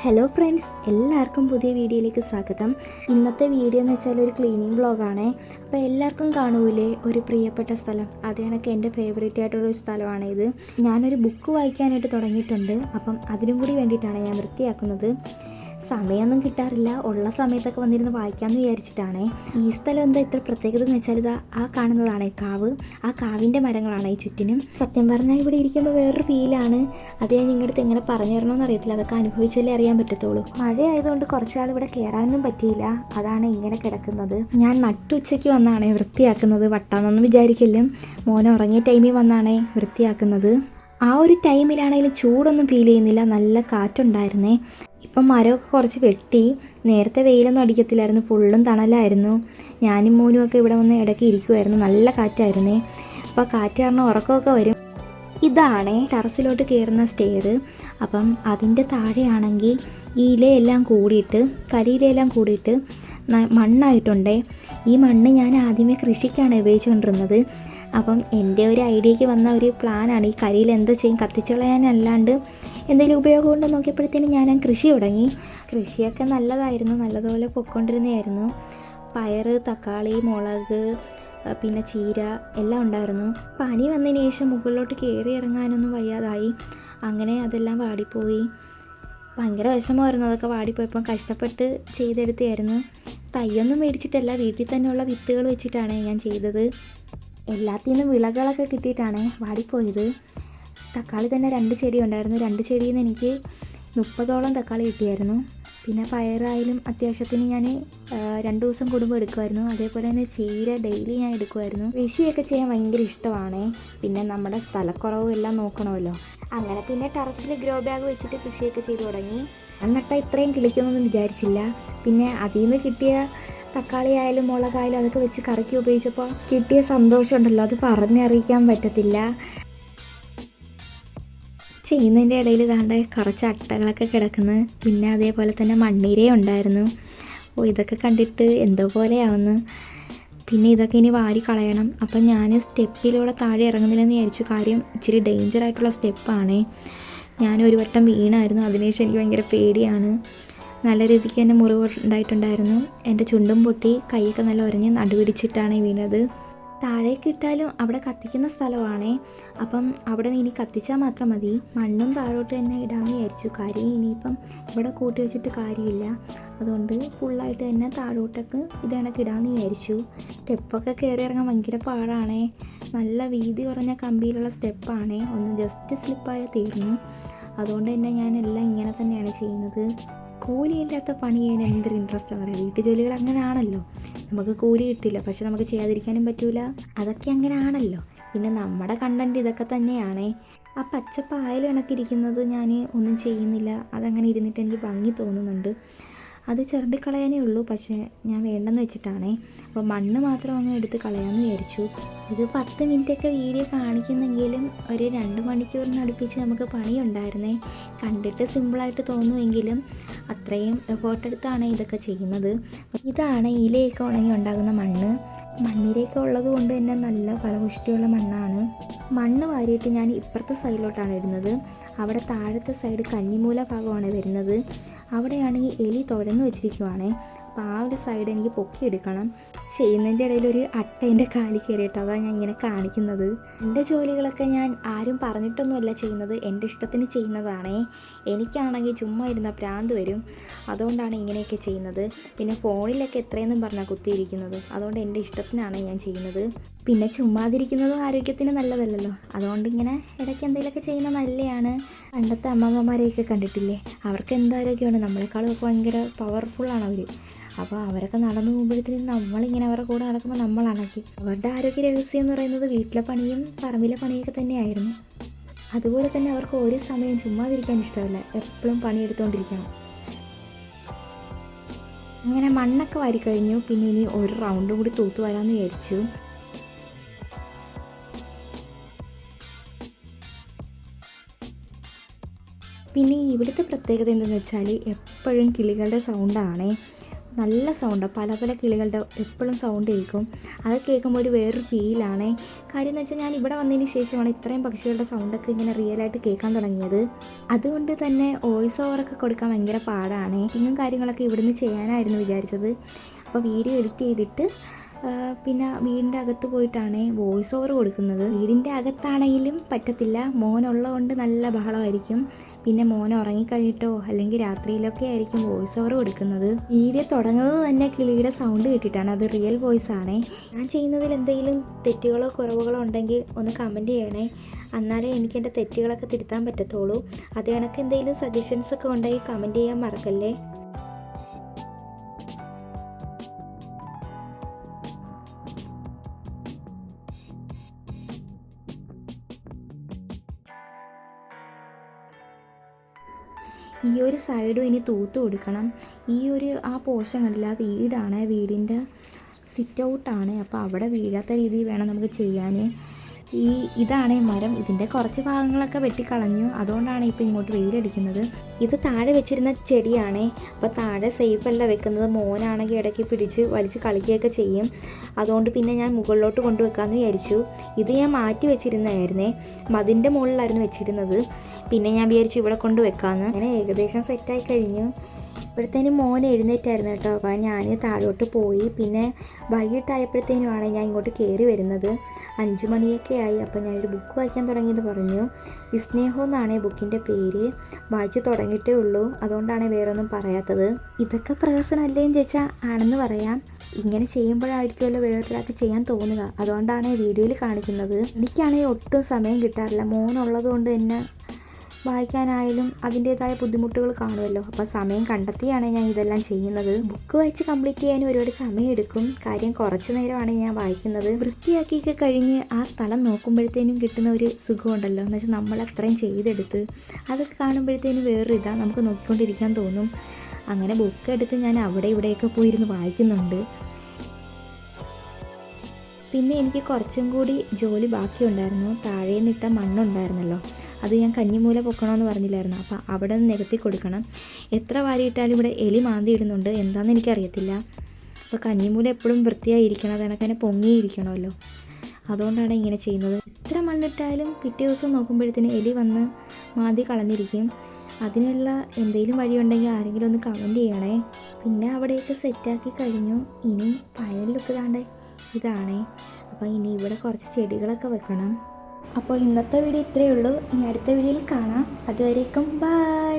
Hello friends, എല്ലാവർക്കും പുതിയ വീഡിയോയിലേക്ക് സ്വാഗതം. ഇന്നത്തെ വീഡിയോ എന്ന് വെച്ചാൽ ഒരു ക്ലീനിങ് വ്ളോഗാണേ. അപ്പോൾ എല്ലാവർക്കും കാണൂലേ ഒരു പ്രിയപ്പെട്ട സ്ഥലം? അത് കണക്ക് എൻ്റെ ഫേവറേറ്റ് ആയിട്ടുള്ളൊരു സ്ഥലമാണ് ഇത്. ഞാനൊരു ബുക്ക് വായിക്കാനായിട്ട് തുടങ്ങിയിട്ടുണ്ട്. അപ്പം അതിനും കൂടി വേണ്ടിയിട്ടാണ് ഞാൻ വൃത്തിയാക്കുന്നത്. സമയമൊന്നും കിട്ടാറില്ല, ഉള്ള സമയത്തൊക്കെ വന്നിരുന്ന് വായിക്കാമെന്ന് വിചാരിച്ചിട്ടാണേ. ഈ സ്ഥലം എന്താ ഇത്ര പ്രത്യേകത എന്ന് വെച്ചാൽ ഇതാ ആ കാണുന്നതാണ് കാവ്. ആ കാവിൻ്റെ മരങ്ങളാണ് ഈ ചുറ്റിനും. സത്യം പറഞ്ഞാൽ ഇവിടെ ഇരിക്കുമ്പോൾ വേറൊരു ഫീലാണ്. അത് ഞാൻ നിങ്ങളുടെ എങ്ങനെ പറഞ്ഞു തരണമെന്ന് അറിയത്തില്ല, അതൊക്കെ അനുഭവിച്ചാലേ അറിയാൻ പറ്റത്തുള്ളൂ. മഴയായതുകൊണ്ട് കുറച്ചാൾ ഇവിടെ കയറാനൊന്നും പറ്റിയില്ല, അതാണ് ഇങ്ങനെ കിടക്കുന്നത്. ഞാൻ നട്ടുച്ചയ്ക്ക് വന്നാണേ വൃത്തിയാക്കുന്നത്, വട്ടാന്നൊന്നും വിചാരിക്കില്ല. മോനെ ഉറങ്ങിയ ടൈമിൽ വന്നാണേ വൃത്തിയാക്കുന്നത്. ആ ഒരു ടൈമിലാണെങ്കിലും ചൂടൊന്നും ഫീൽ ചെയ്യുന്നില്ല, നല്ല കാറ്റുണ്ടായിരുന്നേ. ഇപ്പം മരമൊക്കെ കുറച്ച് വെട്ടി. നേരത്തെ വെയിലൊന്നും അടിക്കത്തില്ലായിരുന്നു, ഫുള്ളും തണലായിരുന്നു. ഞാനും മോനും ഒക്കെ ഇവിടെ വന്ന് ഇടയ്ക്ക് ഇരിക്കുമായിരുന്നു, നല്ല കാറ്റായിരുന്നേ. അപ്പോൾ കാറ്റ് കാരണം ഉറക്കമൊക്കെ വരും. ഇതാണേ ടെറസിലോട്ട് കയറുന്ന സ്റ്റെയർ. അപ്പം അതിൻ്റെ താഴെയാണെങ്കിൽ ഈ ഇലയെല്ലാം കൂടിയിട്ട്, കരിയിലയെല്ലാം കൂടിയിട്ട് മണ്ണായിട്ടുണ്ടേ. ഈ മണ്ണ് ഞാൻ ആദ്യമേ കൃഷിക്കാണ് ഉപയോഗിച്ചുകൊണ്ടിരുന്നത്. അപ്പം എൻ്റെ ഒരു ഐഡിയയ്ക്ക് വന്ന ഒരു പ്ലാനാണ്, ഈ കരിയിൽ എന്താ ചെയ്യും, കത്തിച്ച് കളയാനല്ലാണ്ട് എന്തെങ്കിലും ഉപയോഗം ഉണ്ടോ നോക്കിയപ്പോഴത്തേനും ഞാൻ കൃഷി തുടങ്ങി. കൃഷിയൊക്കെ നല്ലതായിരുന്നു, നല്ലതുപോലെ പൊയ്ക്കൊണ്ടിരുന്നതായിരുന്നു. പയർ, തക്കാളി, മുളക്, പിന്നെ ചീര എല്ലാം ഉണ്ടായിരുന്നു. പനി വന്നതിന് ശേഷം മുകളിലോട്ട് കയറി ഇറങ്ങാനൊന്നും വയ്യാതായി. അങ്ങനെ അതെല്ലാം വാടിപ്പോയി. ഭയങ്കര വിഷമമായിരുന്നു അതൊക്കെ വാടിപ്പോയപ്പം. കഷ്ടപ്പെട്ട് ചെയ്തെടുത്തായിരുന്നു. തൈയൊന്നും മേടിച്ചിട്ടല്ല, വീട്ടിൽ തന്നെയുള്ള വിത്തുകൾ വെച്ചിട്ടാണ് ഞാൻ ചെയ്തത്. എല്ലാത്തിൽ നിന്നും വിളകളൊക്കെ കിട്ടിയിട്ടാണ് വാടിപ്പോയത്. തക്കാളി തന്നെ 2 ചെടി ഉണ്ടായിരുന്നു. 2 ചെടിയിൽ നിന്ന് എനിക്ക് 30ഓളം തക്കാളി കിട്ടിയായിരുന്നു. പിന്നെ പയറായാലും അത്യാവശ്യത്തിന് ഞാൻ 2 ദിവസം കൂടുമ്പോൾ എടുക്കുമായിരുന്നു. അതേപോലെ തന്നെ ചീര ഡെയിലി ഞാൻ എടുക്കുമായിരുന്നു. കൃഷിയൊക്കെ ചെയ്യാൻ ഭയങ്കര ഇഷ്ടമാണ്. പിന്നെ നമ്മുടെ സ്ഥലക്കുറവും എല്ലാം നോക്കണമല്ലോ. അങ്ങനെ പിന്നെ ടെറസിൽ ഗ്രോ ബാഗ് വെച്ചിട്ട് കൃഷിയൊക്കെ ചെയ്തു തുടങ്ങി. എന്നിട്ട് ഇത്രയും കിളിക്കുന്നൊന്നും വിചാരിച്ചില്ല. പിന്നെ അതിൽ നിന്ന് കിട്ടിയ തക്കാളി ആയാലും മുളകായാലും അതൊക്കെ വെച്ച് കറിക്ക് ഉപയോഗിച്ചപ്പോൾ കിട്ടിയ സന്തോഷമുണ്ടല്ലോ, അത് പറഞ്ഞറിയിക്കാൻ പറ്റത്തില്ല. ചെയ്യുന്നതിൻ്റെ ഇടയിൽ താണ്ട കുറച്ച് അട്ടകളൊക്കെ കിടക്കുന്നു. പിന്നെ അതേപോലെ തന്നെ മണ്ണീരയും ഉണ്ടായിരുന്നു. ഇതൊക്കെ കണ്ടിട്ട് എന്തോ പോലെയാവുന്നു. പിന്നെ ഇതൊക്കെ ഇനി വാരി കളയണം. അപ്പം ഞാൻ സ്റ്റെപ്പിലൂടെ താഴെ ഇറങ്ങുന്നില്ലെന്ന് വിചാരിച്ചു. കാര്യം ഇച്ചിരി ഡേഞ്ചറായിട്ടുള്ള സ്റ്റെപ്പാണേ. ഞാനൊരു വട്ടം വീണായിരുന്നു, അതിനുശേഷം എനിക്ക് ഭയങ്കര പേടിയാണ്. നല്ല രീതിക്ക് തന്നെ മുറിവ് ഉണ്ടായിട്ടുണ്ടായിരുന്നു. എൻ്റെ ചുണ്ടും പൊട്ടി, കൈയൊക്കെ നല്ല ഉരഞ്ഞ് നടുപിടിച്ചിട്ടാണ് വീണത്. താഴേക്ക് ഇട്ടാലും അവിടെ കത്തിക്കുന്ന സ്ഥലമാണേ. അപ്പം അവിടെ ഇനി കത്തിച്ചാൽ മാത്രം മതി. മണ്ണും താഴോട്ട് തന്നെ ഇടാമെന്ന് വിചാരിച്ചു. കാര്യം ഇനിയിപ്പം ഇവിടെ കൂട്ടി വെച്ചിട്ട് കാര്യമില്ല. അതുകൊണ്ട് ഫുള്ളായിട്ട് തന്നെ താഴോട്ടൊക്കെ ഇതേണക്ക് ഇടാമെന്ന് വിചാരിച്ചു. സ്റ്റെപ്പൊക്കെ കയറി ഇറങ്ങാൻ ഭയങ്കര പാടാണേ. നല്ല വീതി കുറഞ്ഞ കമ്പിയിലുള്ള സ്റ്റെപ്പാണേ. ഒന്ന് ജസ്റ്റ് സ്ലിപ്പായി തീർന്നു. അതുകൊണ്ട് തന്നെ ഞാൻ എല്ലാം ഇങ്ങനെ തന്നെയാണ് ചെയ്യുന്നത്. കൂലിയില്ലാത്ത പണി ചെയ്യാൻ എന്തൊരു ഇൻട്രസ്റ്റ് എന്ന് പറയാം. വീട്ടു ജോലികൾ അങ്ങനെയാണല്ലോ, നമുക്ക് കൂലി കിട്ടില്ല, പക്ഷെ നമുക്ക് ചെയ്യാതിരിക്കാനും പറ്റൂല. അതൊക്കെ അങ്ങനെ ആണല്ലോ. പിന്നെ നമ്മുടെ കണ്ടൻറ്റ് ഇതൊക്കെ തന്നെയാണേ. ആ പച്ചപ്പായൽ കണക്കിരിക്കുന്നത് ഞാൻ ഒന്നും ചെയ്യുന്നില്ല. അതങ്ങനെ ഇരുന്നിട്ട് എനിക്ക് ഭംഗി തോന്നുന്നുണ്ട്. അത് ചിരണ്ടിക്കളയാനേ ഉള്ളൂ, പക്ഷേ ഞാൻ വേണ്ടെന്ന് വെച്ചിട്ടാണേ. അപ്പോൾ മണ്ണ് മാത്രം അങ്ങ് എടുത്ത് കളയാമെന്ന് വിചാരിച്ചു. ഇത് 10 മിനിറ്റൊക്കെ വീഡിയോ കാണിക്കുന്നെങ്കിലും ഒരു 2 മണിക്കൂറിനടുപ്പിച്ച് നമുക്ക് പണിയുണ്ടായിരുന്നേ. കണ്ടിട്ട് സിമ്പിളായിട്ട് തോന്നുമെങ്കിലും അത്രയും എഫേർട്ടെടുത്താണ് ഇതൊക്കെ ചെയ്യുന്നത്. ഇതാണ് ഇലയൊക്കെ ഉണങ്ങി ഉണ്ടാകുന്ന മണ്ണ്. മണ്ണിരയൊക്കെ ഉള്ളത് കൊണ്ട് തന്നെ നല്ല ഫലപുഷ്ടിയുള്ള മണ്ണാണ്. മണ്ണ് വാരിയിട്ട് ഞാൻ ഇപ്പുറത്തെ സൈഡിലോട്ടാണ് ഇടുന്നത്. അവിടെ താഴത്തെ സൈഡ് കന്നിമൂല ഭാഗമാണ് വരുന്നത്. അവിടെയാണെങ്കിൽ എലി തുരന്ന് വെച്ചിരിക്കുവാണേ. അപ്പോൾ ആ ഒരു സൈഡ് എനിക്ക് പൊക്കിയെടുക്കണം. ചെയ്യുന്നതിൻ്റെ ഇടയിൽ ഒരു അട്ട എൻ്റെ കാലിൽ കയറിയിട്ട്, അതാണ് ഞാൻ ഇങ്ങനെ കാണിക്കുന്നത്. എൻ്റെ ജോലികളൊക്കെ ഞാൻ ആരും പറഞ്ഞിട്ടൊന്നുമല്ല ചെയ്യുന്നത്, എൻ്റെ ഇഷ്ടത്തിന് ചെയ്യുന്നതാണേ. എനിക്കാണെങ്കിൽ ചുമ്മാ ഇരുന്ന ഭ്രാന്ത് വരും, അതുകൊണ്ടാണ് ഇങ്ങനെയൊക്കെ ചെയ്യുന്നത്. പിന്നെ ഫോണിലൊക്കെ എത്രയെന്നും പറഞ്ഞാൽ കുത്തിയിരിക്കുന്നത്, അതുകൊണ്ട് എൻ്റെ ഇഷ്ടത്തിനാണ് ഞാൻ ചെയ്യുന്നത്. പിന്നെ ചുമ്മാതിരിക്കുന്നതും ആരോഗ്യത്തിന് നല്ലതല്ലല്ലോ, അതുകൊണ്ട് ഇങ്ങനെ ഇടയ്ക്ക് എന്തെങ്കിലുമൊക്കെ ചെയ്യുന്നത് നല്ലതാണ്. പണ്ടത്തെ അമ്മമ്മമാരെയൊക്കെ കണ്ടിട്ടില്ലേ, അവർക്ക് എന്താരോഗ്യമാണ്, നമ്മളെക്കാളും ഒക്കെ ഭയങ്കര പവർഫുള്ളാണ് അവർ. അപ്പോൾ അവരൊക്കെ നടന്നു പോകുമ്പോഴത്തേക്കും നമ്മളിങ്ങനെ അവരുടെ കൂടെ നടക്കുമ്പോൾ നമ്മൾ അണക്കി. അവരുടെ ആരോഗ്യ രഹസ്യം എന്ന് പറയുന്നത് വീട്ടിലെ പണിയും പറമ്പിലെ പണിയൊക്കെ തന്നെയായിരുന്നു. അതുപോലെ തന്നെ അവർക്ക് ഒരു സമയം ചുമ്മാതിരിക്കാൻ ഇഷ്ടമല്ല, എപ്പോഴും പണിയെടുത്തുകൊണ്ടിരിക്കണം. അങ്ങനെ മണ്ണൊക്കെ വാരിക്കഴിഞ്ഞു. പിന്നെ ഇനി ഒരു റൗണ്ടും കൂടി തൂത്ത് വരാമെന്ന് വിചാരിച്ചു. പിന്നെ ഇവിടുത്തെ പ്രത്യേകത എന്തെന്ന് വെച്ചാൽ എപ്പോഴും കിളികളുടെ സൗണ്ടാണേ. നല്ല സൗണ്ടാണ്, പല പല കിളികളുടെ എപ്പോഴും സൗണ്ട് കേൾക്കും. അത് കേൾക്കുമ്പോൾ ഒരു വേറൊരു ഫീലാണ്. കാര്യം എന്ന് വെച്ചാൽ ഞാൻ ഇവിടെ വന്നതിന് ശേഷമാണ് ഇത്രയും പക്ഷികളുടെ സൗണ്ടൊക്കെ ഇങ്ങനെ റിയലായിട്ട് കേൾക്കാൻ തുടങ്ങിയത്. അതുകൊണ്ട് തന്നെ വോയിസ് ഓവറൊക്കെ കൊടുക്കാൻ ഭയങ്കര പാടാണ്. എഡിറ്റിങ്ങും കാര്യങ്ങളൊക്കെ ഇവിടുന്ന് ചെയ്യാനായിരുന്നു വിചാരിച്ചത്. അപ്പോൾ വീഡിയോ എഡിറ്റ് ചെയ്തിട്ട് പിന്നെ വീടിൻ്റെ അകത്ത് പോയിട്ടാണ് വോയിസ് ഓവർ കൊടുക്കുന്നത്. വീടിൻ്റെ അകത്താണെങ്കിലും പറ്റത്തില്ല, മോനുള്ളതുകൊണ്ട് നല്ല ബഹളമായിരിക്കും. പിന്നെ മോൻ ഉറങ്ങിക്കഴിഞ്ഞിട്ടോ അല്ലെങ്കിൽ രാത്രിയിലൊക്കെ ആയിരിക്കും വോയിസ് ഓവർ കൊടുക്കുന്നത്. വീഡിയോ തുടങ്ങുന്നത് തന്നെ കിളിയുടെ സൗണ്ട് കേട്ടിട്ടാണ്, അത് റിയൽ വോയിസ് ആണേ. ഞാൻ ചെയ്യുന്നതിൽ എന്തെങ്കിലും തെറ്റുകളോ കുറവുകളോ ഉണ്ടെങ്കിൽ ഒന്ന് കമൻറ്റ് ചെയ്യണേ, എന്നാലേ എനിക്ക് എൻ്റെ തെറ്റുകളൊക്കെ തിരുത്താൻ പറ്റത്തുള്ളൂ. അത് കണക്ക് എന്തെങ്കിലും സജഷൻസൊക്കെ ഉണ്ടെങ്കിൽ കമൻറ്റ് ചെയ്യാൻ മറക്കല്ലേ. ഈ ഒരു സൈഡും ഇനി തൂത്ത് കൊടുക്കണം. ആ പോർഷൻ കണ്ടില്ല, ആ വീടാണ്, വീടിൻ്റെ സിറ്റ് ഔട്ടാണ്. അപ്പോൾ അവിടെ വീഴാത്ത രീതിയിൽ വേണം നമുക്ക് ചെയ്യാൻ. ഇതാണ് മരം, ഇതിൻ്റെ കുറച്ച് ഭാഗങ്ങളൊക്കെ വെട്ടിക്കളഞ്ഞു, അതുകൊണ്ടാണ് ഇപ്പോൾ ഇങ്ങോട്ട് വെയിലടിക്കുന്നത്. ഇത് താഴെ വെച്ചിരുന്ന ചെടിയാണ്. അപ്പോൾ താഴെ സേഫല്ല വെക്കുന്നത്, മോനാണെങ്കിൽ ഇടയ്ക്ക് പിടിച്ച് വലിച്ച് കളിക്കുകയൊക്കെ ചെയ്യും. അതുകൊണ്ട് പിന്നെ ഞാൻ മുകളിലോട്ട് കൊണ്ടുവെക്കാമെന്ന് വിചാരിച്ചു. ഇത് ഞാൻ മാറ്റി വെച്ചിരുന്നതായിരുന്നേ, മതിൻ്റെ മുകളിലായിരുന്നു വെച്ചിരുന്നത്. പിന്നെ ഞാൻ വിചാരിച്ചു ഇവിടെ കൊണ്ട് വെക്കാമെന്ന്. അങ്ങനെ ഏകദേശം സെറ്റായി കഴിഞ്ഞു. ഇപ്പോഴത്തേനും മോൻ എഴുന്നേറ്റായിരുന്നു കേട്ടോ. അപ്പോൾ ഞാൻ താഴോട്ട് പോയി. പിന്നെ വൈകിട്ടായപ്പോഴത്തേനുമാണ് ഞാൻ ഇങ്ങോട്ട് കയറി വരുന്നത്. 5 മണിയൊക്കെ ആയി. അപ്പോൾ ഞാനൊരു ബുക്ക് വായിക്കാൻ തുടങ്ങിയെന്ന് പറഞ്ഞു. വിസ്നേഹം എന്നാണ് ബുക്കിൻ്റെ പേര്. വായിച്ച് തുടങ്ങിയിട്ടേ ഉള്ളൂ, അതുകൊണ്ടാണ് വേറൊന്നും പറയാത്തത്. ഇതൊക്കെ പ്രഹസനമല്ലേന്ന് ചോദിച്ചാൽ ആണെന്ന് പറയാം. ഇങ്ങനെ ചെയ്യുമ്പോഴായിരിക്കുമല്ലോ വേറൊരാൾക്ക് ചെയ്യാൻ തോന്നുക, അതുകൊണ്ടാണ് വീഡിയോയിൽ കാണിക്കുന്നത്. എനിക്കാണെങ്കിൽ ഒട്ടും സമയം കിട്ടാറില്ല, മോനുള്ളത് കൊണ്ട് തന്നെ വായിക്കാനായാലും അതിൻ്റേതായ ബുദ്ധിമുട്ടുകൾ കാണുമല്ലോ. അപ്പോൾ സമയം കണ്ടെത്തിയാണ് ഞാൻ ഇതെല്ലാം ചെയ്യുന്നത്. ബുക്ക് വായിച്ച് കംപ്ലീറ്റ് ചെയ്യാൻ ഒരുപാട് സമയം എടുക്കും. കാര്യം കുറച്ച് നേരമാണ് ഞാൻ വായിക്കുന്നത്. വൃത്തിയാക്കിയൊക്കെ കഴിഞ്ഞ് ആ സ്ഥലം നോക്കുമ്പോഴത്തേനും കിട്ടുന്ന ഒരു സുഖമുണ്ടല്ലോ, എന്ന് വെച്ചാൽ നമ്മൾ അത്രയും ചെയ്തെടുത്ത് അതൊക്കെ കാണുമ്പോഴത്തേനും വേറൊരു ഇതാണ്, നമുക്ക് നോക്കിക്കൊണ്ടിരിക്കാൻ തോന്നും. അങ്ങനെ ബുക്ക് എടുത്ത് ഞാൻ അവിടെ ഇവിടെയൊക്കെ പോയിരുന്ന് വായിക്കുന്നുണ്ട്. പിന്നെ എനിക്ക് കുറച്ചും കൂടി ജോലി ബാക്കിയുണ്ടായിരുന്നു. താഴെ നിന്നിട്ട മണ്ണുണ്ടായിരുന്നല്ലോ, അത് ഞാൻ കഞ്ഞിമൂല പൊക്കണമെന്ന് പറഞ്ഞില്ലായിരുന്നു. അപ്പോൾ അവിടെ നിന്ന് നികത്തി കൊടുക്കണം. എത്ര വാരിയിട്ടാലും ഇവിടെ എലി മാന്തി ഇടുന്നുണ്ട്, എന്താണെന്ന് എനിക്കറിയത്തില്ല. അപ്പോൾ കഞ്ഞിമൂല എപ്പോഴും വൃത്തിയായിരിക്കണം, അതിനൊക്കെ പൊങ്ങിയിരിക്കണമല്ലോ, അതുകൊണ്ടാണ് ഇങ്ങനെ ചെയ്യുന്നത്. എത്ര മണ്ണിട്ടാലും പിറ്റേ ദിവസം നോക്കുമ്പോഴത്തേന് എലി വന്ന് മാന്തി കളഞ്ഞിരിക്കും. അതിനുള്ള എന്തെങ്കിലും വഴിയുണ്ടെങ്കിൽ ആരെങ്കിലും ഒന്ന് കമൻറ്റ് ചെയ്യണേ. പിന്നെ അവിടെയൊക്കെ സെറ്റാക്കി കഴിഞ്ഞു. ഇനി ഫൈനൽ ലുക്ക് താണ്ടേ ഇതാണേ. അപ്പോൾ ഇനി ഇവിടെ കുറച്ച് ചെടികളൊക്കെ വെക്കണം. അപ്പോൾ ഇന്നത്തെ വീഡിയോ ഇത്രയേ ഉള്ളൂ. ഇനി അടുത്ത വീഡിയോയിൽ കാണാം. അതുവരേക്കും ബൈ.